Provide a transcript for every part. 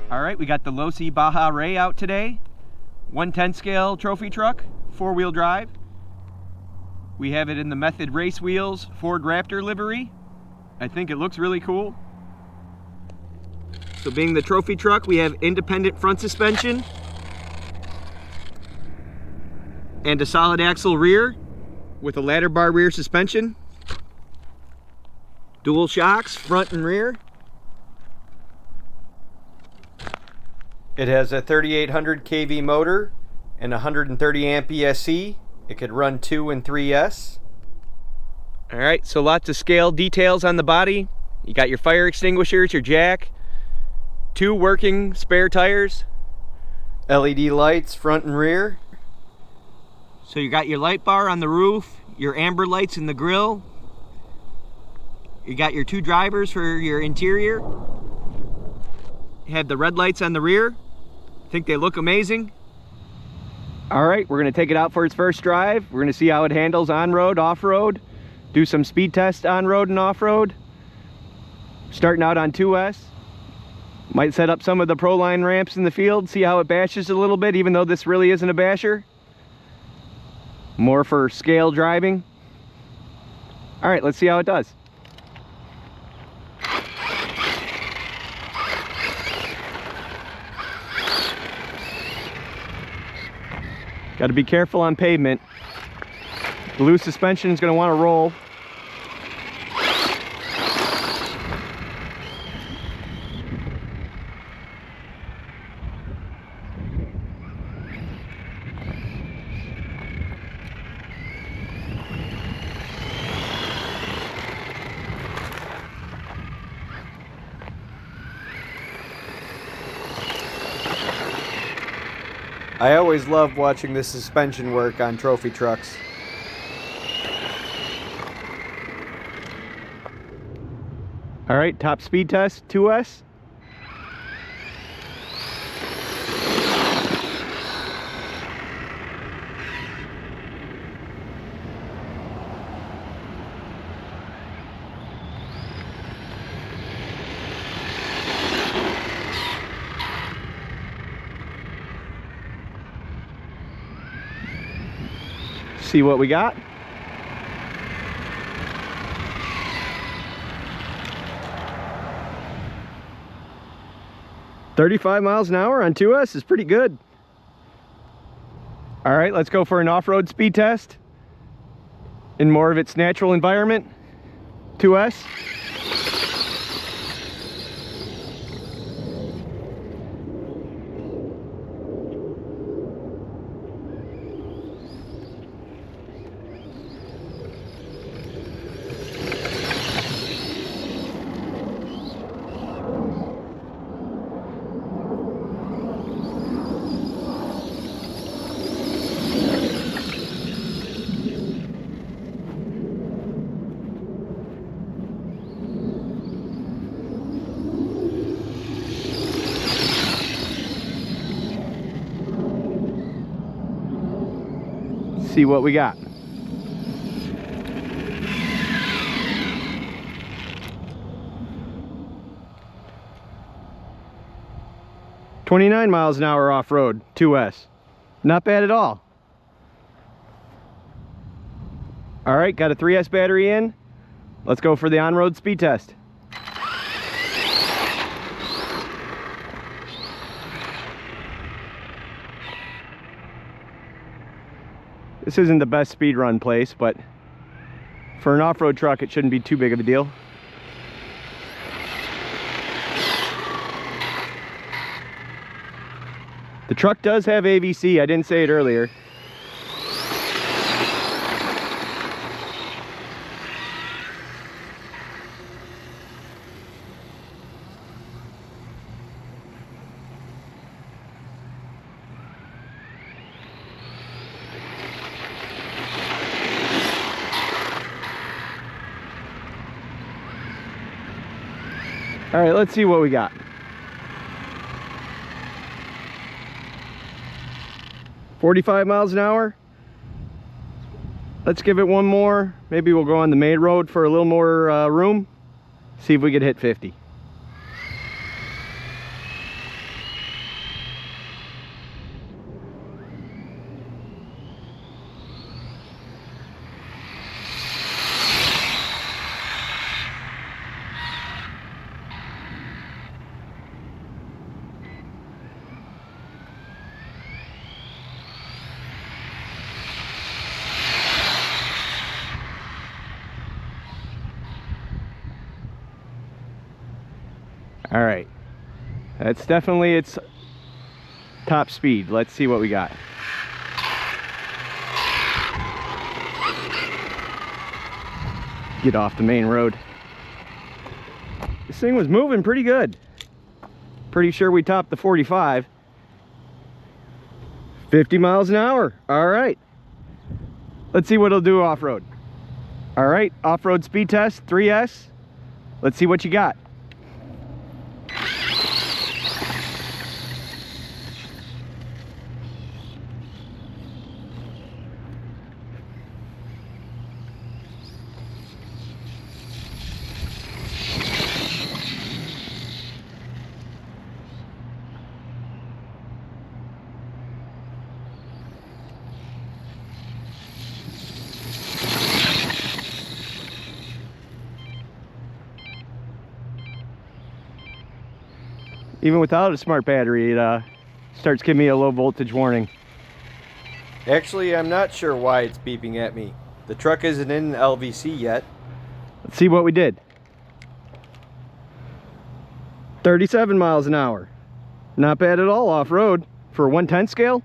All right, we got the Losi Baja Rey out today. 1/10 scale trophy truck, 4-wheel drive. We have it in the Method race wheels Ford Raptor livery. I think it looks really cool. So being the trophy truck, we have independent front suspension and a solid axle rear with a ladder bar rear suspension. Dual shocks, front and rear. It has a 3800 kV motor and 130 amp ESC. It could run 2 and 3S. All right, so lots of scale details on the body. You got your fire extinguishers, your jack, 2 working spare tires, LED lights front and rear. So you got your light bar on the roof, your amber lights in the grille. You got your 2 drivers for your interior. You have the red lights on the rear. I think they look amazing. All right, we're gonna take it out for its first drive. We're gonna see how it handles on-road, off-road, do some speed tests on-road and off-road. Starting out on 2S. Might set up some of the Proline ramps in the field, see how it bashes a little bit, even though this really isn't a basher. More for scale driving. All right, let's see how it does. Got to be careful on pavement. The loose suspension is going to want to roll. I always love watching the suspension work on trophy trucks. All right, top speed test, 2S. See what we got. $35 miles an hour on 2S is pretty good. All right, let's go for an off-road speed test in more of its natural environment. 2S. See what we got. $29 miles an hour off-road, 2S. Not bad at all. All right, got a 3S battery in. Let's go for the on-road speed test. This isn't the best speed run place, but for an off-road truck, it shouldn't be too big of a deal. The truck does have AVC, I didn't say it earlier. All right, let's see what we got. 45 miles an hour. Let's give it one more. Maybe we'll go on the main road for a little more room. See if we can hit 50. All right, that's definitely its top speed. Let's see what we got. Get off the main road. This thing was moving pretty good. Pretty sure we topped the 45. 50 miles an hour. All right. Let's see what it'll do off-road. All right, off-road speed test, 3S. Let's see what you got. Even without a smart battery, it starts giving me a low voltage warning. Actually, I'm not sure why it's beeping at me. The truck isn't in LVC yet. Let's see what we did. 37 miles an hour. Not bad at all off-road for a 110 scale.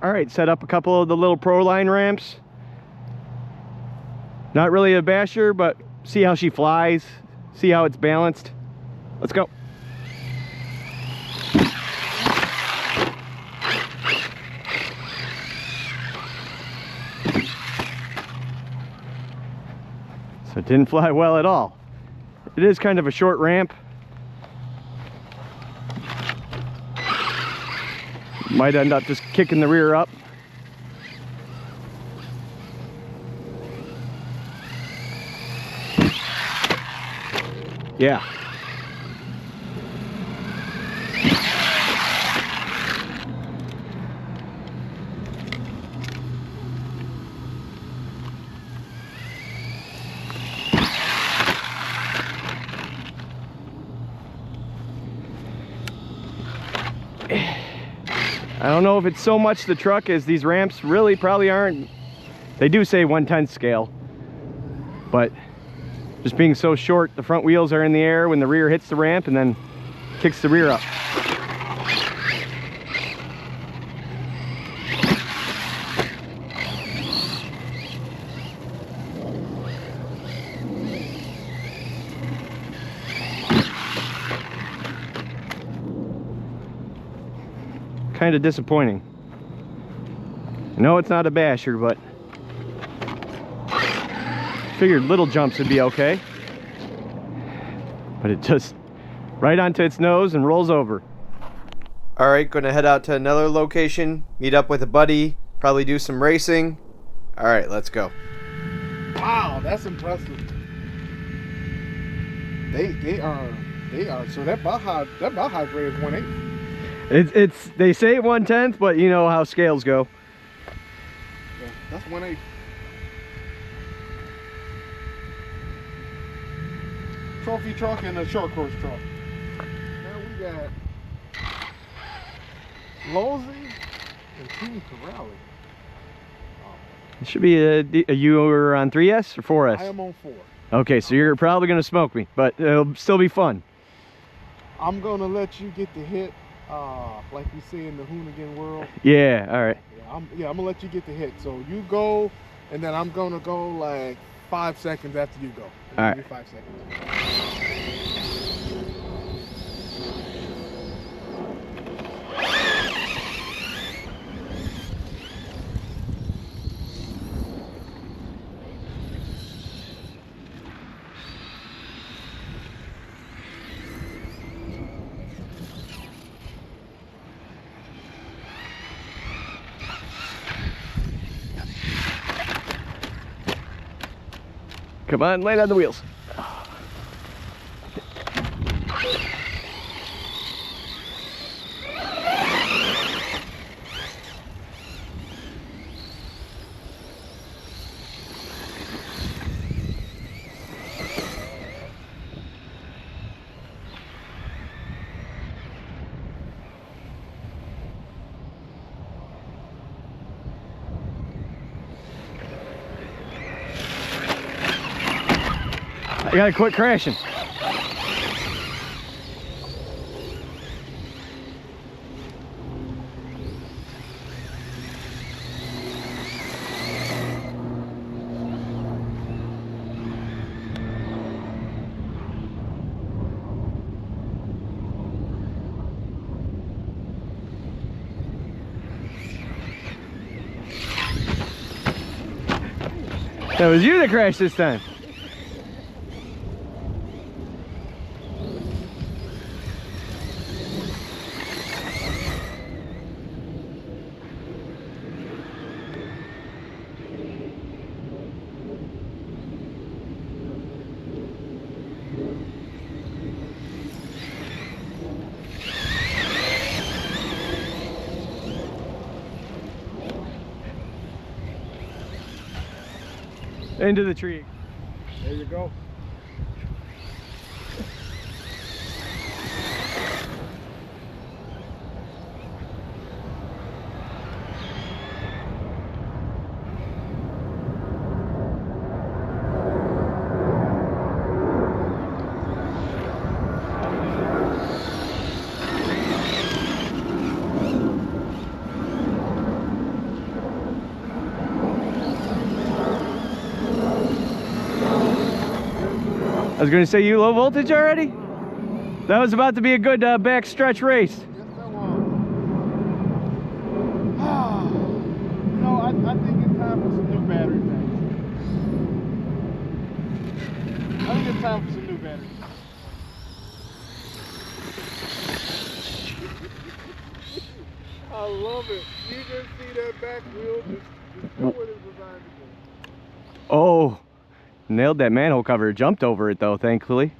All right, set up a couple of the little Pro Line ramps. Not really a basher, but see how she flies, see how it's balanced. Let's go. So it didn't fly well at all. It is kind of a short ramp. Might end up just kicking the rear up. Yeah. I don't know if it's so much the truck as these ramps really probably aren't. They do say 1/10 scale, but just being so short, the front wheels are in the air when the rear hits the ramp and then kicks the rear up. Kind of disappointing. I know it's not a basher, but figured little jumps would be okay. But it just right onto its nose and rolls over. All right, gonna head out to another location, meet up with a buddy, probably do some racing. All right, let's go. Wow, that's impressive. They are. So that Baja Rey is 1/8. It's they say 1/10, but you know how scales go. Yeah, that's 1/8. Trophy truck and a short course truck. Now we got Losi and Team Corally. It should be you were on 3S or 4S? I am on 4. Okay, so you're probably gonna smoke me, but it'll still be fun. I'm gonna let you get the hit, like we say in the hoonigan world. Yeah, all right. Yeah, I'm gonna let you get the hit. So you go, and then I'm gonna go like 5 seconds after you go. All right. 5 seconds. Come on, land on the wheels. I gotta quit crashing. That was you that crashed this time. Into the tree. There you go. I was going to say, you low voltage already? That was about to be a good back stretch race. Yes, that was. You know, I think it's time for some new battery packs. I think it's time for some new battery packs. I love it. You just see that back wheel just go what it's designed to do. Oh, nailed that manhole cover. Jumped over it though, thankfully.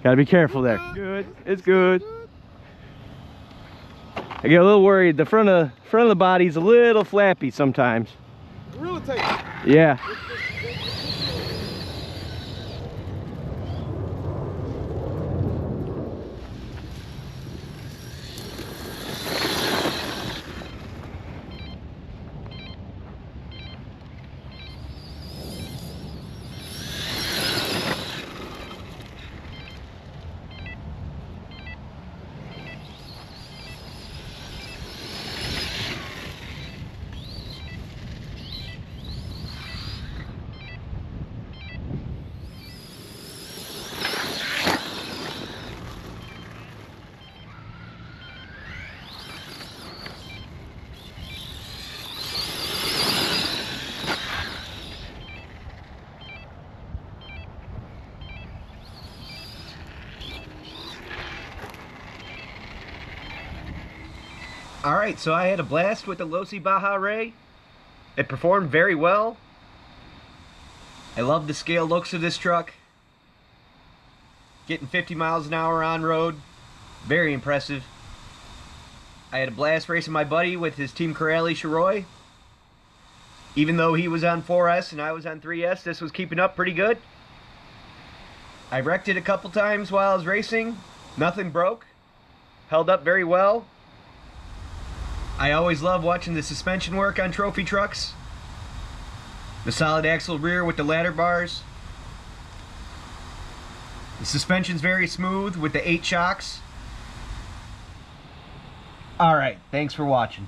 Gotta be careful there. Good. It's good. I get a little worried. The front of the body's a little flappy sometimes. Really take it. Yeah. Alright, so I had a blast with the Losi Baja Rey. It performed very well. I love the scale looks of this truck. Getting 50 miles an hour on road. Very impressive. I had a blast racing my buddy with his Team Corally Shiroi. Even though he was on 4S and I was on 3S, this was keeping up pretty good. I wrecked it a couple times while I was racing. Nothing broke. Held up very well. I always love watching the suspension work on trophy trucks. The solid axle rear with the ladder bars. The suspension's very smooth with the 8 shocks. Alright, thanks for watching.